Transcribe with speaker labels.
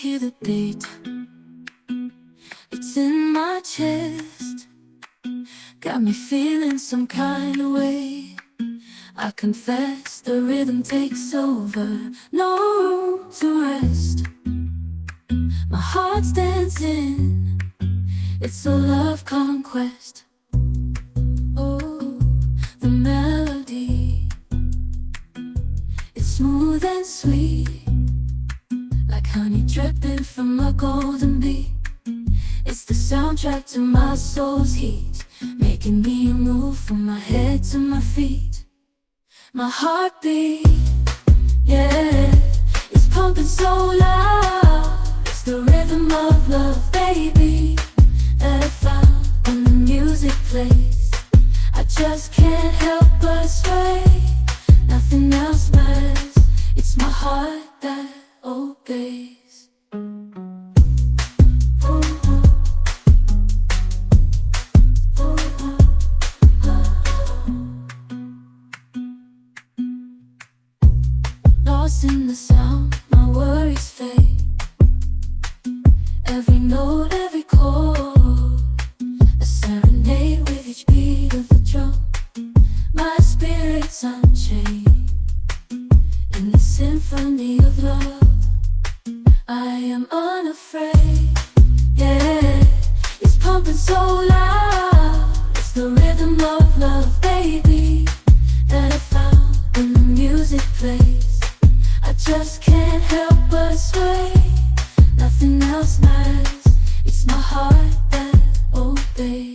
Speaker 1: hear the beat, it's in my chest. Got me feeling some kind of way. I confess the rhythm takes over, no room to rest. My heart's dancing, it's a love conquest. Oh, the melody, it's smooth and sweet, like honey dripping from a golden bee. It's the soundtrack to my soul's heat, making me move from my head to my feet. My heartbeat, yeah, it's pumping so loud. It's the rhythm of love, baby, that I found when the music plays. I just can't help but sway. Nothing else matters, it's my heart that obeys. Lost in the sound, my worries fade. Every note, every chord, a serenade with each beat of the drum. My spirit's unchained in the symphony of love. I am unafraid, yeah, it's pumping so loud. It's the rhythm of love, baby, that I found when the music plays. I just can't help but sway. Nothing else matters, it's my heart that obeys.